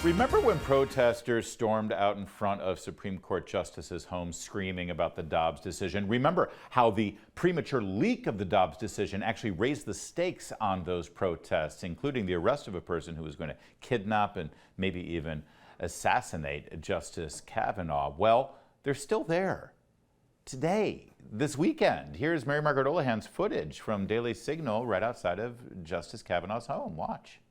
Remember when protesters stormed out in front of Supreme Court justices' homes screaming about the Dobbs decision? Remember how the premature leak of the Dobbs decision actually raised the stakes on those protests, including the arrest of a person who was going to kidnap and maybe even assassinate Justice Kavanaugh? Well, they're still there today, this weekend. Here's Mary Margaret Olahan's footage from Daily Signal right outside of Justice Kavanaugh's home. Watch.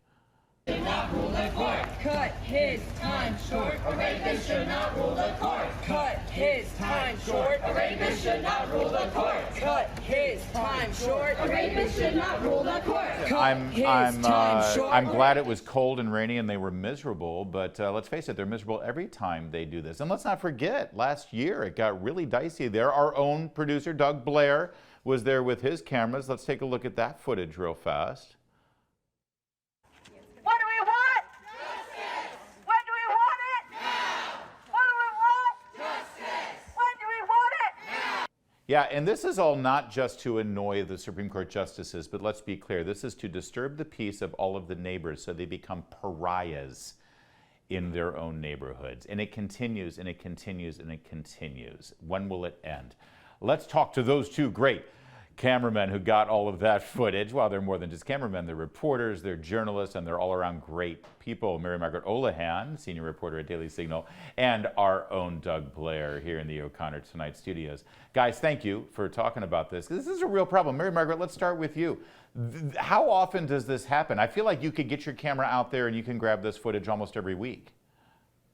Should not rule the court. Cut his time short. A rapist should not rule the court. Cut his time short. A rapist should not rule the court. Cut his time short. A rapist should not rule the court. I'm glad it was cold and rainy and they were miserable, but let's face it, they're miserable every time they do this. And let's not forget, last year it got really dicey there. Our own producer, Doug Blair, was there with his cameras. Let's take a look at that footage real fast. Yeah, and this is all not just to annoy the Supreme Court justices, but let's be clear, this is to disturb the peace of all of the neighbors so they become pariahs in their own neighborhoods. And it continues, and it continues, and it continues. When will it end? Let's talk to those two great cameramen who got all of that footage. Well, they're more than just cameramen. They're reporters, they're journalists, and they're all-around great people. Mary Margaret Olahan, senior reporter at Daily Signal, and our own Doug Blair here in the O'Connor Tonight studios. Guys, thank you for talking about this. This is a real problem. Mary Margaret, let's start with you. How often does this happen? I feel like you could get your camera out there and you can grab this footage almost every week.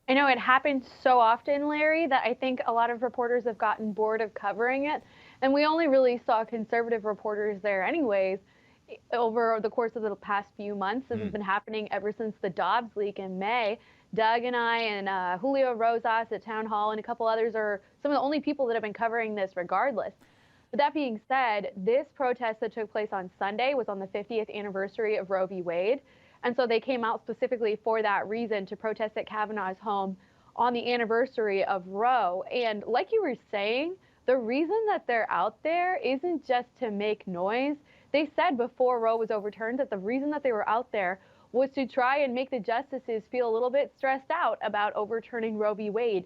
I know it happens so often, Larry, that I think a lot of reporters have gotten bored of covering it. And we only really saw conservative reporters there anyways over the course of the past few months. This has been happening ever since the Dobbs leak in May. Doug and I and Julio Rosas at Town Hall and a couple others are some of the only people that have been covering this regardless. But that being said, this protest that took place on Sunday was on the 50th anniversary of Roe v. Wade. And so they came out specifically for that reason to protest at Kavanaugh's home on the anniversary of Roe. And like you were saying, the reason that they're out there isn't just to make noise. They said before Roe was overturned that the reason that they were out there was to try and make the justices feel a little bit stressed out about overturning Roe v. Wade,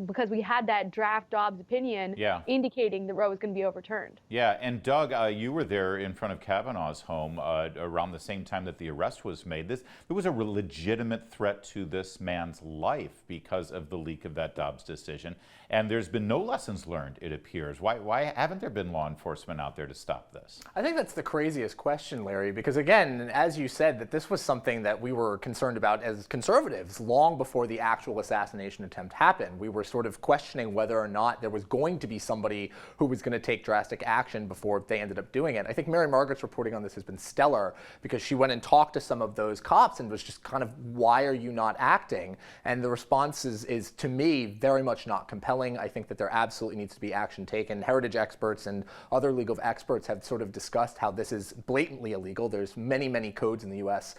because we had that draft Dobbs opinion indicating that Roe was going to be overturned. Yeah, and Doug, you were there in front of Kavanaugh's home around the same time that the arrest was made. There was a legitimate threat to this man's life because of the leak of that Dobbs decision, and there's been no lessons learned, it appears. Why haven't there been law enforcement out there to stop this? I think that's the craziest question, Larry, because again, as you said, that this was something that we were concerned about as conservatives long before the actual assassination attempt happened. We were sort of questioning whether or not there was going to be somebody who was going to take drastic action before they ended up doing it. I think Mary Margaret's reporting on this has been stellar because she went and talked to some of those cops and was just kind of, why are you not acting? And the response is to me, very much not compelling. I think that there absolutely needs to be action taken. Heritage experts and other legal experts have sort of discussed how this is blatantly illegal. There's many, many codes in the U.S.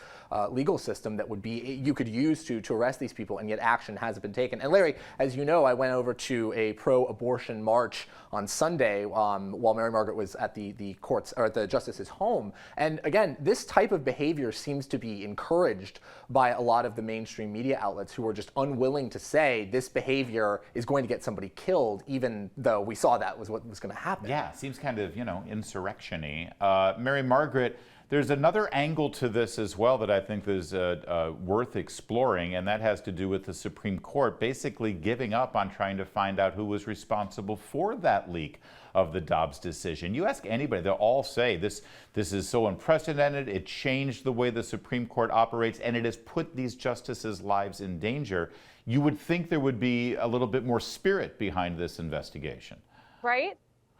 Legal system that would be, you could use to arrest these people, and yet action hasn't been taken. And Larry, as you know, I went over to a pro-abortion march on Sunday while Mary Margaret was at the courts or at the justice's home. And again, this type of behavior seems to be encouraged by a lot of the mainstream media outlets who are just unwilling to say this behavior is going to get somebody killed, even though we saw that was what was going to happen. Yeah, it seems kind of, insurrection-y. Mary Margaret, there's another angle to this as well that I think is worth exploring, and that has to do with the Supreme Court basically giving up on trying to find out who was responsible for that leak of the Dobbs decision. You ask anybody, they'll all say this is so unprecedented, it changed the way the Supreme Court operates, and it has put these justices' lives in danger. You would think there would be a little bit more spirit behind this investigation. Right?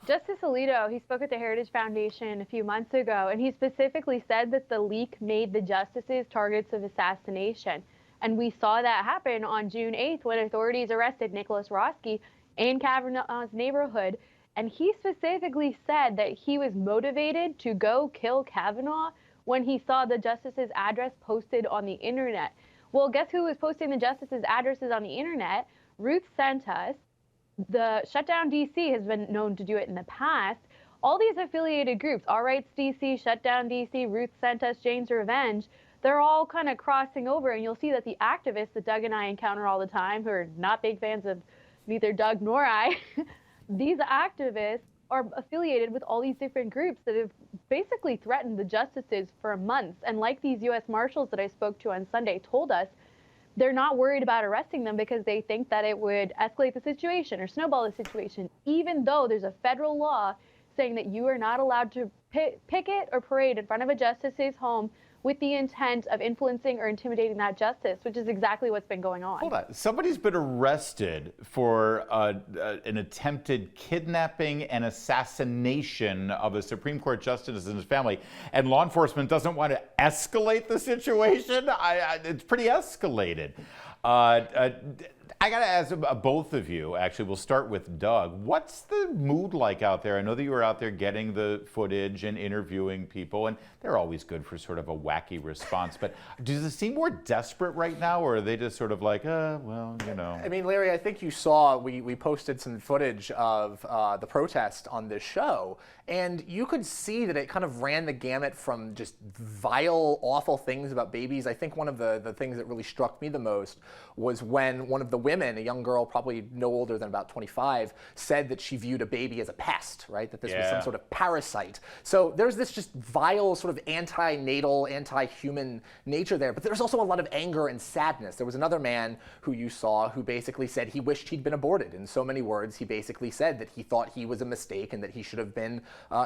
Justice Alito, he spoke at the Heritage Foundation a few months ago, and he specifically said that the leak made the justices targets of assassination. And we saw that happen on June 8th when authorities arrested Nicholas Roski in Kavanaugh's neighborhood. And he specifically said that he was motivated to go kill Kavanaugh when he saw the justice's address posted on the internet. Well, guess who was posting the justice's addresses on the internet? Ruth sent us. The Shutdown DC has been known to do it in the past. All these affiliated groups, All Rights DC, Shutdown DC, Ruth Sent Us, Jane's Revenge, they're all kind of crossing over, and you'll see that the activists that Doug and I encounter all the time, who are not big fans of neither Doug nor I, these activists are affiliated with all these different groups that have basically threatened the justices for months. And like these U.S. Marshals that I spoke to on Sunday told us, they're not worried about arresting them because they think that it would escalate the situation or snowball the situation, even though there's a federal law saying that you are not allowed to picket or parade in front of a justice's home with the intent of influencing or intimidating that justice, which is exactly what's been going on. Hold on. Somebody's been arrested for an attempted kidnapping and assassination of a Supreme Court justice and his family, and law enforcement doesn't want to escalate the situation? It's pretty escalated. I got to ask both of you, actually. We'll start with Doug. What's the mood like out there? I know that you were out there getting the footage and interviewing people, and they're always good for sort of a wacky response. But does it seem more desperate right now, or are they just sort of like, well, you know? I mean, Larry, I think you saw we posted some footage of the protest on this show, and you could see that it kind of ran the gamut from just vile, awful things about babies. I think one of the things that really struck me the most was when one of the women, a young girl, probably no older than about 25, said that she viewed a baby as a pest, right? That this was some sort of parasite. So there's this just vile sort of anti-natal, anti-human nature there. But there's also a lot of anger and sadness. There was another man who you saw who basically said he wished he'd been aborted. In so many words, he basically said that he thought he was a mistake and that he should have been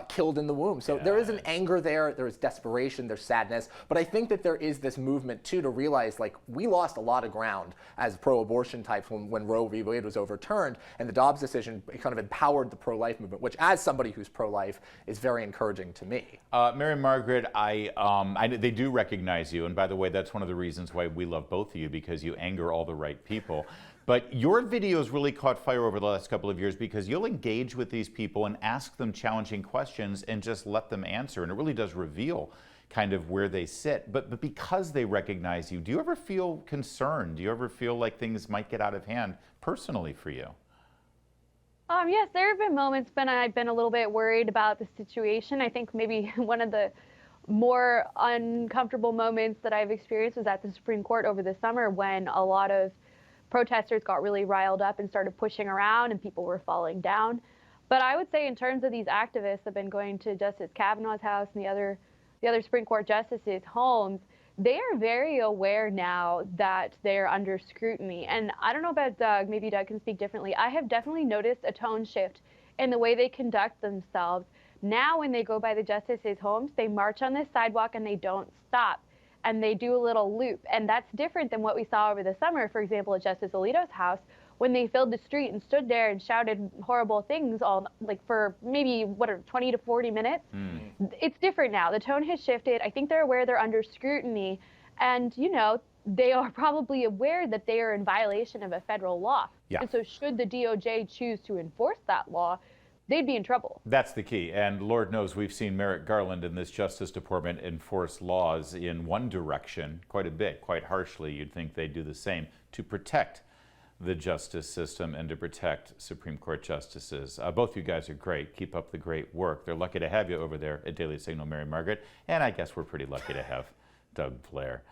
killed in the womb. So there is an anger there. There is desperation. There's sadness. But I think that there is this movement, too, to realize, like, we lost a lot of ground as pro-abortion types when Roe v. Wade was overturned, and the Dobbs decision kind of empowered the pro-life movement, which, as somebody who's pro-life, is very encouraging to me. Mary Margaret, they do recognize you, and by the way, that's one of the reasons why we love both of you, because you anger all the right people. But your videos really caught fire over the last couple of years because you'll engage with these people and ask them challenging questions and just let them answer, and it really does reveal kind of where they sit. But because they recognize you, do you ever feel concerned? Do you ever feel like things might get out of hand personally for you? Yes, there have been moments when I've been a little bit worried about the situation. I think maybe one of the more uncomfortable moments that I've experienced was at the Supreme Court over the summer when a lot of protesters got really riled up and started pushing around and people were falling down. But I would say in terms of these activists that have been going to Justice Kavanaugh's house and the other Supreme Court justices' homes, they are very aware now that they're under scrutiny. And I don't know about Doug, maybe Doug can speak differently. I have definitely noticed a tone shift in the way they conduct themselves. Now when they go by the justices' homes, they march on this sidewalk and they don't stop. And they do a little loop. And that's different than what we saw over the summer, for example, at Justice Alito's house, when they filled the street and stood there and shouted horrible things all like for maybe 20 to 40 minutes. It's different now. The tone has shifted. I think they're aware they're under scrutiny, and you know, they are probably aware that they are in violation of a federal law. And so should the DOJ choose to enforce that law, they'd be in trouble. That's the key. And Lord knows we've seen Merrick Garland and this Justice Department enforce laws in one direction quite a bit, quite harshly. You'd think they'd do the same to protect the justice system and to protect Supreme Court justices. Both you guys are great. Keep up the great work. They're lucky to have you over there at Daily Signal, Mary Margaret, and I guess we're pretty lucky to have Doug Blair.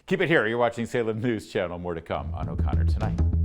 Keep it here. You're watching Salem News Channel. More to come on O'Connor Tonight.